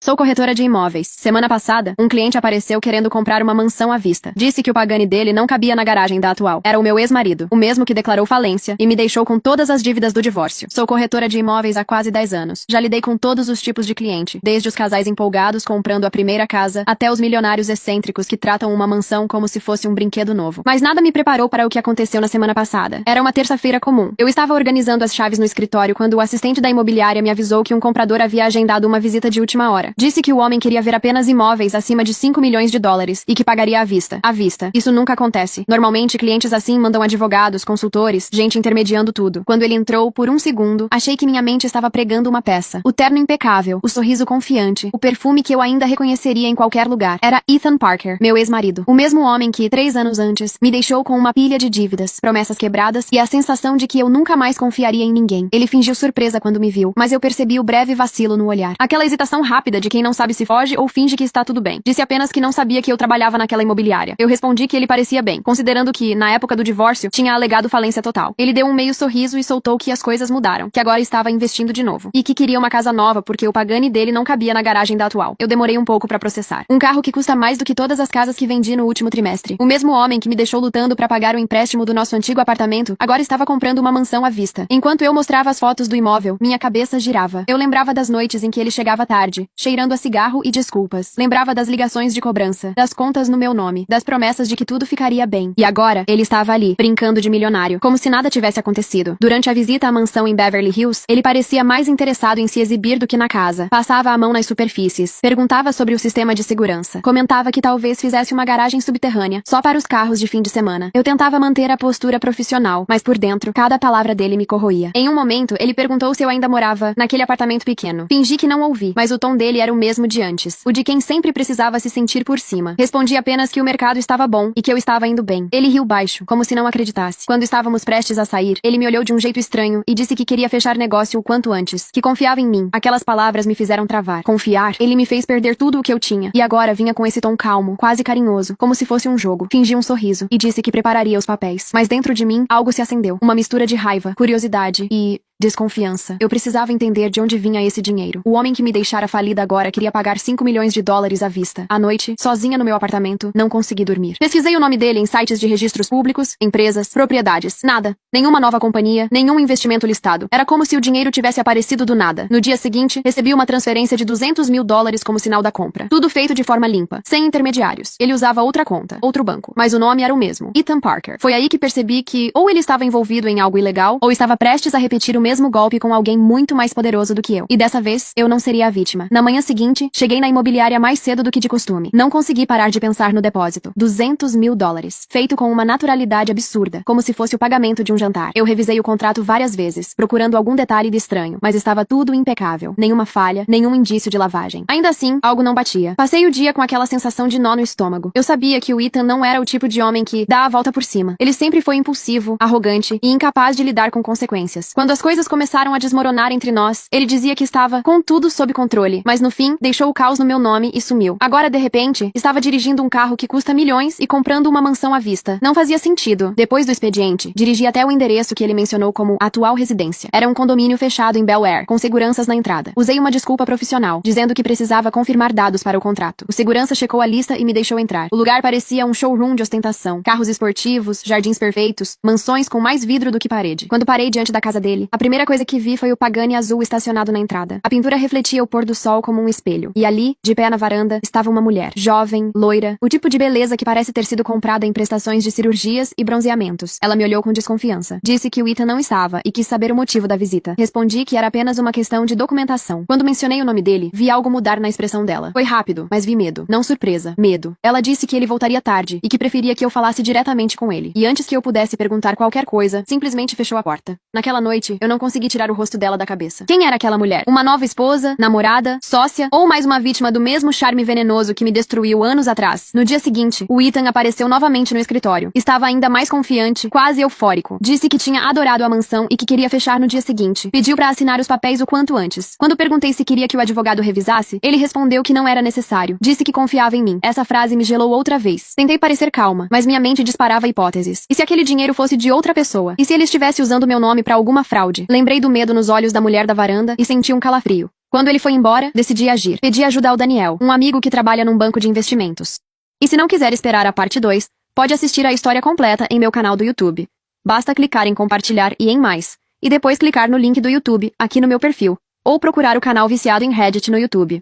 Sou corretora de imóveis. Semana passada, um cliente apareceu querendo comprar uma mansão à vista. Disse que o Pagani dele não cabia na garagem da atual. Era o meu ex-marido, o mesmo que declarou falência e me deixou com todas as dívidas do divórcio. Sou corretora de imóveis há quase 10 anos. Já lidei com todos os tipos de cliente, desde os casais empolgados comprando a primeira casa, até os milionários excêntricos que tratam uma mansão como se fosse um brinquedo novo. Mas nada me preparou para o que aconteceu na semana passada. Era uma terça-feira comum. Eu estava organizando as chaves no escritório quando o assistente da imobiliária me avisou que um comprador havia agendado uma visita de última hora. Disse que o homem queria ver apenas imóveis acima de 5 milhões de dólares e que pagaria à vista. À vista. Isso nunca acontece. Normalmente, clientes assim mandam advogados, consultores, gente intermediando tudo. Quando ele entrou, por um segundo, achei que minha mente estava pregando uma peça. O terno impecável, o sorriso confiante, o perfume que eu ainda reconheceria em qualquer lugar. Era Ethan Parker, meu ex-marido. O mesmo homem que, 3 anos antes, me deixou com uma pilha de dívidas, promessas quebradas e a sensação de que eu nunca mais confiaria em ninguém. Ele fingiu surpresa quando me viu, mas eu percebi o breve vacilo no olhar. Aquela hesitação rápida de quem não sabe se foge ou finge que está tudo bem. Disse apenas que não sabia que eu trabalhava naquela imobiliária. Eu respondi que ele parecia bem, considerando que, na época do divórcio, tinha alegado falência total. Ele deu um meio sorriso e soltou que as coisas mudaram, que agora estava investindo de novo. E que queria uma casa nova porque o Pagani dele não cabia na garagem da atual. Eu demorei um pouco pra processar. Um carro que custa mais do que todas as casas que vendi no último trimestre. O mesmo homem que me deixou lutando pra pagar o empréstimo do nosso antigo apartamento, agora estava comprando uma mansão à vista. Enquanto eu mostrava as fotos do imóvel, minha cabeça girava. Eu lembrava das noites em que ele chegava tarde, cheirando a cigarro e desculpas. Lembrava das ligações de cobrança, das contas no meu nome, das promessas de que tudo ficaria bem. E agora, ele estava ali, brincando de milionário, como se nada tivesse acontecido. Durante a visita à mansão em Beverly Hills, ele parecia mais interessado em se exibir do que na casa. Passava a mão nas superfícies, perguntava sobre o sistema de segurança, comentava que talvez fizesse uma garagem subterrânea, só para os carros de fim de semana. Eu tentava manter a postura profissional, mas por dentro, cada palavra dele me corroía. Em um momento, ele perguntou se eu ainda morava naquele apartamento pequeno. Fingi que não ouvi, mas o tom dele era o mesmo de antes, o de quem sempre precisava se sentir por cima. Respondi apenas que o mercado estava bom e que eu estava indo bem. Ele riu baixo, como se não acreditasse. Quando estávamos prestes a sair, ele me olhou de um jeito estranho e disse que queria fechar negócio o quanto antes, que confiava em mim. Aquelas palavras me fizeram travar. Confiar? Ele me fez perder tudo o que eu tinha. E agora vinha com esse tom calmo, quase carinhoso, como se fosse um jogo. Fingi um sorriso e disse que prepararia os papéis. Mas dentro de mim, algo se acendeu. Uma mistura de raiva, curiosidade e desconfiança. Eu precisava entender de onde vinha esse dinheiro. O homem que me deixara falida agora queria pagar 5 milhões de dólares à vista. À noite, sozinha no meu apartamento, não consegui dormir. Pesquisei o nome dele em sites de registros públicos, empresas, propriedades. Nada. Nenhuma nova companhia, nenhum investimento listado. Era como se o dinheiro tivesse aparecido do nada. No dia seguinte, recebi uma transferência de 200 mil dólares como sinal da compra. Tudo feito de forma limpa, sem intermediários. Ele usava outra conta, outro banco, mas o nome era o mesmo. Ethan Parker. Foi aí que percebi que ou ele estava envolvido em algo ilegal, ou estava prestes a repetir o mesmo golpe com alguém muito mais poderoso do que eu. E dessa vez, eu não seria a vítima. Na manhã seguinte, cheguei na imobiliária mais cedo do que de costume. Não consegui parar de pensar no depósito. 200 mil dólares. Feito com uma naturalidade absurda, como se fosse o pagamento de um jantar. Eu revisei o contrato várias vezes, procurando algum detalhe de estranho, mas estava tudo impecável. Nenhuma falha, nenhum indício de lavagem. Ainda assim, algo não batia. Passei o dia com aquela sensação de nó no estômago. Eu sabia que o Ethan não era o tipo de homem que dá a volta por cima. Ele sempre foi impulsivo, arrogante e incapaz de lidar com consequências. Quando as coisas começaram a desmoronar entre nós, ele dizia que estava com tudo sob controle, mas no fim, deixou o caos no meu nome e sumiu. Agora, de repente, estava dirigindo um carro que custa milhões e comprando uma mansão à vista. Não fazia sentido. Depois do expediente, dirigi até o endereço que ele mencionou como atual residência. Era um condomínio fechado em Bel Air, com seguranças na entrada. Usei uma desculpa profissional, dizendo que precisava confirmar dados para o contrato. O segurança checou a lista e me deixou entrar. O lugar parecia um showroom de ostentação. Carros esportivos, jardins perfeitos, mansões com mais vidro do que parede. Quando parei diante da casa dele, a primeira coisa que vi foi o Pagani azul estacionado na entrada. A pintura refletia o pôr do sol como um espelho. E ali, de pé na varanda, estava uma mulher. Jovem, loira, o tipo de beleza que parece ter sido comprada em prestações de cirurgias e bronzeamentos. Ela me olhou com desconfiança. Disse que o Ethan não estava e quis saber o motivo da visita. Respondi que era apenas uma questão de documentação. Quando mencionei o nome dele, vi algo mudar na expressão dela. Foi rápido, mas vi medo. Não surpresa, medo. Ela disse que ele voltaria tarde e que preferia que eu falasse diretamente com ele. E antes que eu pudesse perguntar qualquer coisa, simplesmente fechou a porta. Naquela noite, eu não consegui tirar o rosto dela da cabeça. Quem era aquela mulher? Uma nova esposa? Namorada? Sócia? Ou mais uma vítima do mesmo charme venenoso que me destruiu anos atrás? No dia seguinte, o Ethan apareceu novamente no escritório. Estava ainda mais confiante, quase eufórico. Disse que tinha adorado a mansão e que queria fechar no dia seguinte. Pediu para assinar os papéis o quanto antes. Quando perguntei se queria que o advogado revisasse, ele respondeu que não era necessário. Disse que confiava em mim. Essa frase me gelou outra vez. Tentei parecer calma, mas minha mente disparava hipóteses. E se aquele dinheiro fosse de outra pessoa? E se ele estivesse usando meu nome para alguma fraude? Lembrei do medo nos olhos da mulher da varanda e senti um calafrio. Quando ele foi embora, decidi agir. Pedi ajuda ao Daniel, um amigo que trabalha num banco de investimentos. E se não quiser esperar a parte 2, pode assistir a história completa em meu canal do YouTube. Basta clicar em compartilhar e em mais, e depois clicar no link do YouTube, aqui no meu perfil, ou procurar o canal Viciado em Reddit no YouTube.